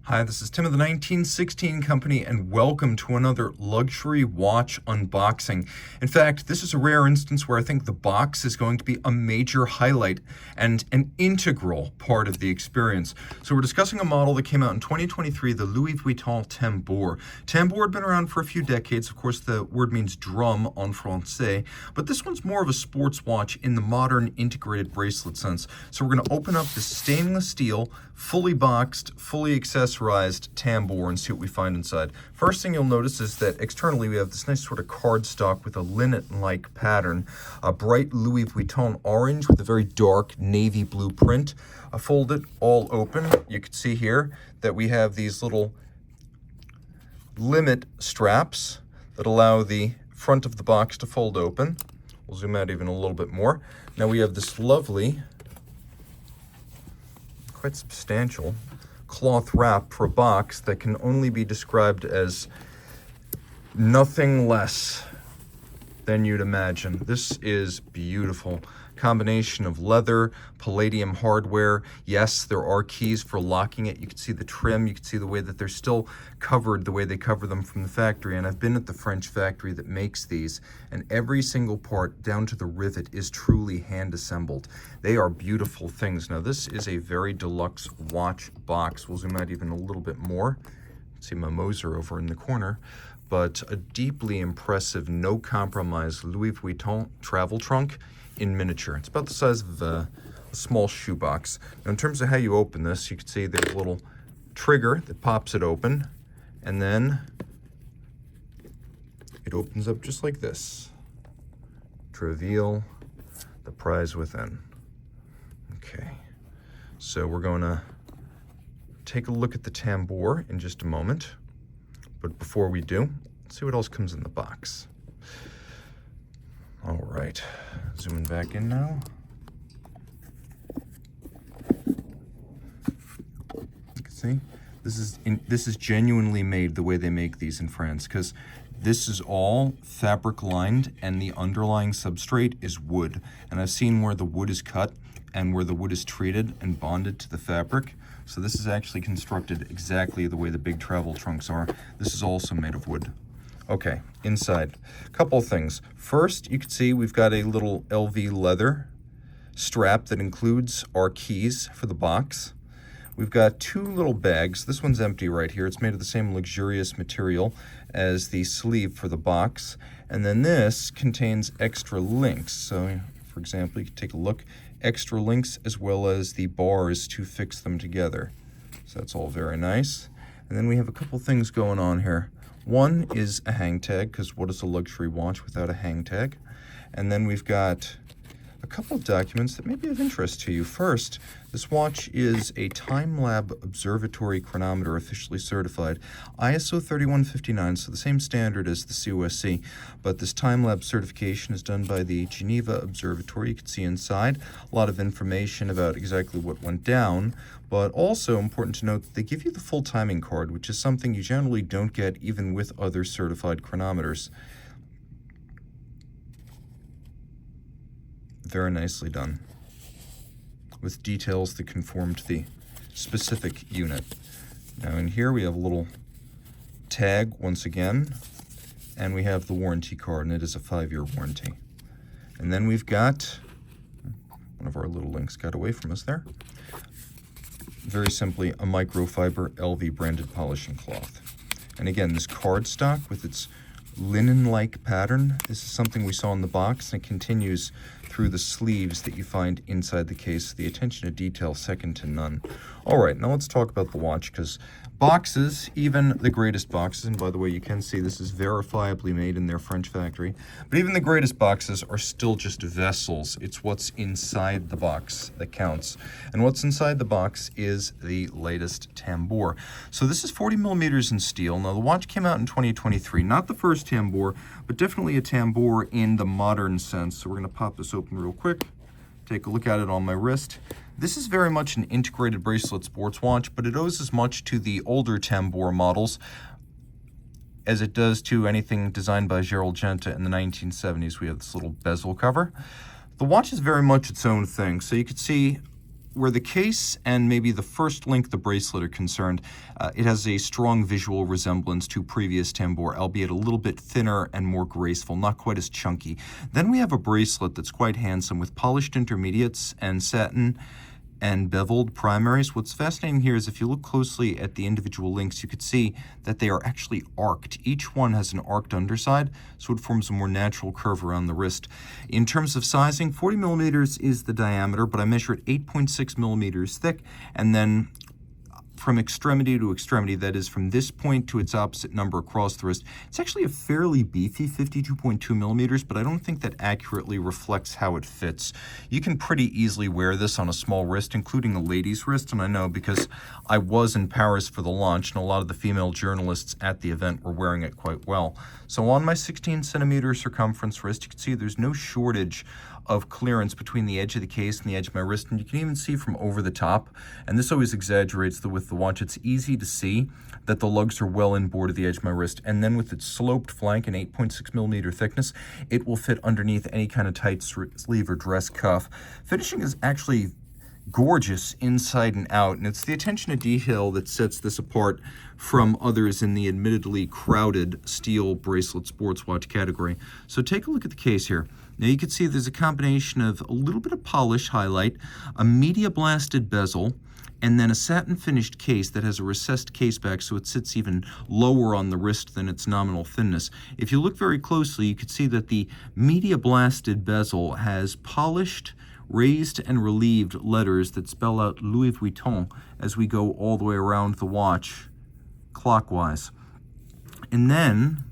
Hi, this is Tim of the 1916 Company, and welcome to another luxury watch unboxing. In fact, this is a rare instance where I think the box is going to be a major highlight and an integral part of the experience. So we're discussing a model that came out in 2023, the Louis Vuitton Tambour. Tambour had been around for a few decades. Of course, the word means drum en français, but this one's more of a sports watch in the modern integrated bracelet sense. So we're going to open up this stainless steel, fully boxed, fully accessorized tambour and see what we find inside. First thing you'll notice is that externally we have this nice sort of cardstock with a linen-like pattern, a bright Louis Vuitton orange with a very dark navy blue print. I fold it all open. You can see here that we have these little limit straps that allow the front of the box to fold open. We'll zoom out even a little bit more. Now we have this lovely, quite substantial cloth wrap for a box that can only be described as nothing less than you'd imagine. This is beautiful. Combination of leather, palladium hardware. Yes, there are keys for locking it. You can see the trim. You can see the way that they're still covered, the way they cover them from the factory. And I've been at the French factory that makes these, and every single part down to the rivet is truly hand assembled. They are beautiful things. Now, this is a very deluxe watch box. We'll zoom out even a little bit more. See my Moser over in the corner. But a deeply impressive, no compromise Louis Vuitton travel trunk in miniature. It's about the size of a small shoebox. Now, in terms of how you open this, you can see there's a little trigger that pops it open, and then it opens up just like this to reveal the prize within. Okay, so we're going to take a look at the tambour in just a moment, but before we do, let's see what else comes in the box. All right, zooming back in now. You can see this is genuinely made the way they make these in France, because this is all fabric lined and the underlying substrate is wood. And I've seen where the wood is cut and where the wood is treated and bonded to the fabric. So this is actually constructed exactly the way the big travel trunks are. This is also made of wood. Okay, inside, a couple of things. First, you can see we've got a little LV leather strap that includes our keys for the box. We've got two little bags. This one's empty right here. It's made of the same luxurious material as the sleeve for the box. And then this contains extra links. So, for example, you can take a look. Extra links as well as the bars to fix them together. So that's all very nice. And then we have a couple things going on here. One is a hang tag, because what is a luxury watch without a hang tag? And then we've got a couple of documents that may be of interest to you. First, this watch is a time-lab observatory chronometer, officially certified. ISO 3159, so the same standard as the COSC, but this time-lab certification is done by the Geneva Observatory. You can see inside a lot of information about exactly what went down, but also important to note that they give you the full timing card, which is something you generally don't get even with other certified chronometers. Very nicely done, with details that conform to the specific unit. Now in here we have a little tag once again, and we have the warranty card, and it is a 5-year warranty. And then we've got, one of our little links got away from us there, very simply a microfiber LV branded polishing cloth. And again, this cardstock with its linen-like pattern, this is something we saw in the box, and it continues through the sleeves that you find inside the case. The attention to detail second to none. All right, now let's talk about the watch, because boxes, even the greatest boxes, and by the way, you can see this is verifiably made in their French factory, but even the greatest boxes are still just vessels. It's what's inside the box that counts. And what's inside the box is the latest tambour. So this is 40 millimeters in steel. Now the watch came out in 2023, not the first tambour, but definitely a tambour in the modern sense. So we're gonna pop this open real quick, take a look at it on my wrist. This is very much an integrated bracelet sports watch, but it owes as much to the older tambour models as it does to anything designed by Gerald Genta in the 1970s. We have this little bezel cover. The watch is very much its own thing. So you can see where the case and maybe the first link, the bracelet, are concerned, it has a strong visual resemblance to previous Tambour, albeit a little bit thinner and more graceful, not quite as chunky. Then we have a bracelet that's quite handsome with polished intermediates and satin and beveled primaries. What's fascinating here is if you look closely at the individual links, you could see that they are actually arced. Each one has an arced underside, so it forms a more natural curve around the wrist. In terms of sizing, 40 millimeters is the diameter, but I measure it 8.6 millimeters thick, and then from extremity to extremity, that is from this point to its opposite number across the wrist, it's actually a fairly beefy 52.2 millimeters, but I don't think that accurately reflects how it fits. You can pretty easily wear this on a small wrist, including a lady's wrist, and I know because I was in Paris for the launch, and a lot of the female journalists at the event were wearing it quite well. So on my 16 centimeter circumference wrist, you can see there's no shortage of clearance between the edge of the case and the edge of my wrist, and you can even see from over the top, and this always exaggerates with the watch. It's easy to see that the lugs are well inboard of the edge of my wrist, and then with its sloped flank and 8.6 millimeter thickness, it will fit underneath any kind of tight sleeve or dress cuff. Finishing is actually gorgeous inside and out, and it's the attention to detail that sets this apart from others in the admittedly crowded steel bracelet sports watch category. So take a look at the case here. Now you can see there's a combination of a little bit of polish highlight, a media blasted bezel, and then a satin finished case that has a recessed case back so it sits even lower on the wrist than its nominal thinness. If you look very closely, you can see that the media blasted bezel has polished, raised and relieved letters that spell out Louis Vuitton as we go all the way around the watch clockwise. And then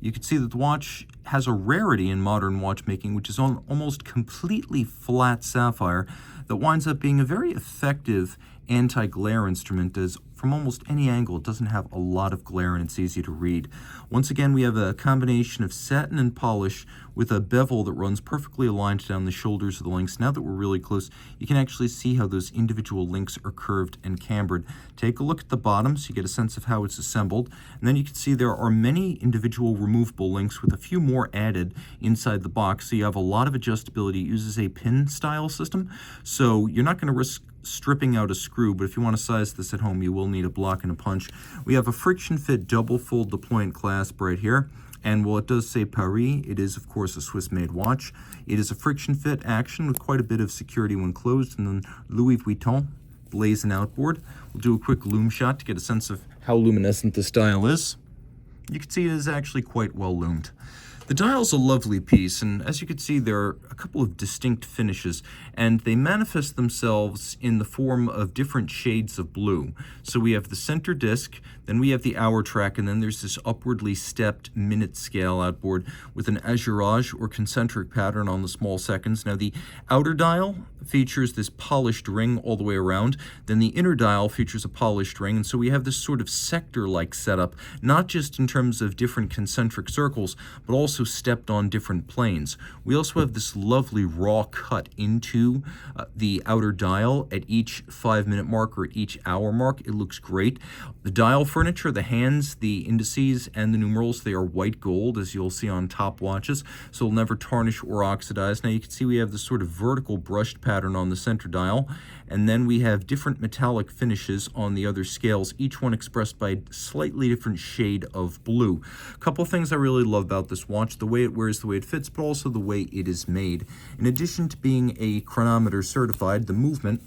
you can see that the watch has a rarity in modern watchmaking, which is on almost completely flat sapphire that winds up being a very effective anti-glare instrument, as from almost any angle it doesn't have a lot of glare and it's easy to read. Once again, we have a combination of satin and polish with a bevel that runs perfectly aligned down the shoulders of the links. Now that we're really close, you can actually see how those individual links are curved and cambered. Take a look at the bottom so you get a sense of how it's assembled, and then you can see there are many individual removable links with a few more added inside the box, so you have a lot of adjustability. It uses a pin style system, so you're not going to risk stripping out a screw, but if you want to size this at home, you will need a block and a punch. We have a friction fit double fold deployant clasp right here, and while it does say Paris, it is of course a Swiss made watch. It is a friction fit action with quite a bit of security when closed, and then Louis Vuitton blazing outboard. We'll do a quick lume shot to get a sense of how luminescent this dial is. You can see it is actually quite well loomed. The dial's a lovely piece, and as you can see, there are a couple of distinct finishes, and they manifest themselves in the form of different shades of blue. So we have the center disc, then we have the hour track, and then there's this upwardly stepped minute scale outboard with an azurage or concentric pattern on the small seconds. Now the outer dial features this polished ring all the way around, then the inner dial features a polished ring, and so we have this sort of sector-like setup, not just in terms of different concentric circles, but also stepped on different planes. We also have this lovely raw cut into the outer dial at each 5-minute mark or at each hour mark. It looks great. The dial furniture, the hands, the indices, and the numerals, they are white gold, as you'll see on top watches, so it'll never tarnish or oxidize. Now you can see we have this sort of vertical brushed pattern on the center dial, and then we have different metallic finishes on the other scales, each one expressed by a slightly different shade of blue. A couple of things I really love about this watch: the way it wears, the way it fits, but also the way it is made. In addition to being a chronometer certified, the movement,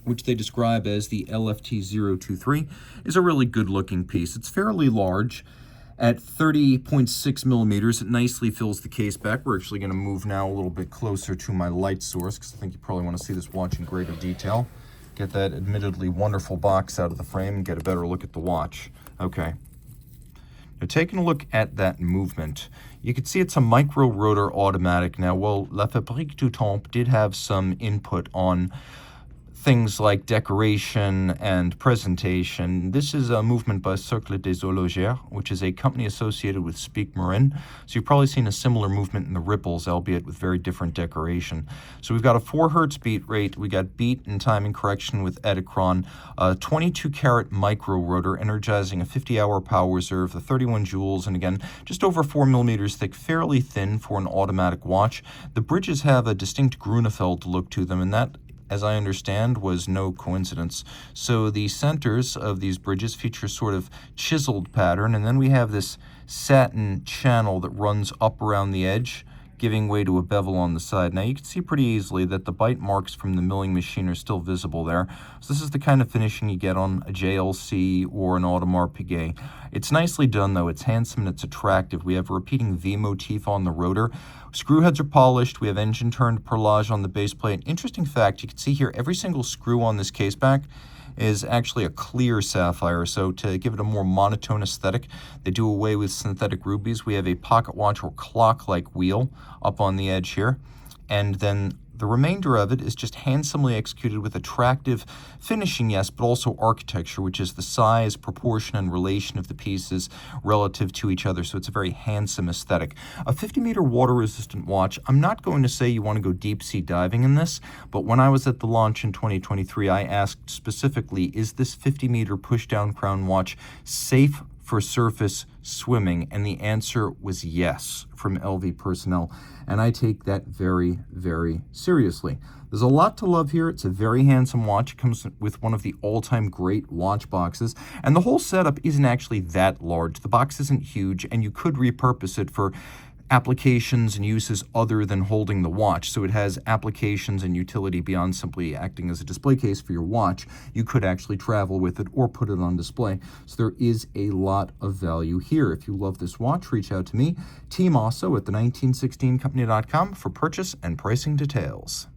which they describe as the LFT023, is a really good looking piece. It's fairly large. At 30.6 millimeters, it nicely fills the case back. We're actually going to move now a little bit closer to my light source because I think you probably want to see this watch in greater detail. Get that admittedly wonderful box out of the frame and get a better look at the watch. Okay. Now, taking a look at that movement, you can see it's a micro rotor automatic. Now, well, La Fabrique du Temps did have some input on things like decoration and presentation. This is a movement by Cercle des Horlogères, which is a company associated with Spique Marin. So you've probably seen a similar movement in the ripples, albeit with very different decoration. So we've got a 4 hertz beat rate. We got beat and timing correction with Edicron, a 22 karat micro rotor energizing a 50-hour power reserve, the 31 joules, and again, just over 4 millimeters thick, fairly thin for an automatic watch. The bridges have a distinct Grunefeld look to them, and that as I understand, was no coincidence. So the centers of these bridges feature sort of chiseled pattern, and then we have this satin channel that runs up around the edge, giving way to a bevel on the side. Now you can see pretty easily that the bite marks from the milling machine are still visible there. So this is the kind of finishing you get on a JLC or an Audemars Piguet. It's nicely done though, it's handsome and it's attractive. We have a repeating V motif on the rotor. Screw heads are polished, we have engine turned perlage on the base plate. Interesting fact, you can see here every single screw on this caseback is actually a clear sapphire, so to give it a more monotone aesthetic, they do away with synthetic rubies. We have a pocket watch or clock-like wheel up on the edge here, and then the remainder of it is just handsomely executed with attractive finishing, yes, but also architecture, which is the size, proportion, and relation of the pieces relative to each other. So it's a very handsome aesthetic. A 50-meter water-resistant watch. I'm not going to say you want to go deep-sea diving in this, but when I was at the launch in 2023, I asked specifically, is this 50-meter push-down crown watch safe for surface swimming? And the answer was yes from LV personnel, and I take that very, very seriously. There's a lot to love here. It's a very handsome watch. It comes with one of the all-time great watch boxes, and the whole setup isn't actually that large. The box isn't huge, and you could repurpose it for applications and uses other than holding the watch. So it has applications and utility beyond simply acting as a display case for your watch. You could actually travel with it or put it on display. So there is a lot of value here. If you love this watch, reach out to me, Team Mosso at the 1916company.com for purchase and pricing details.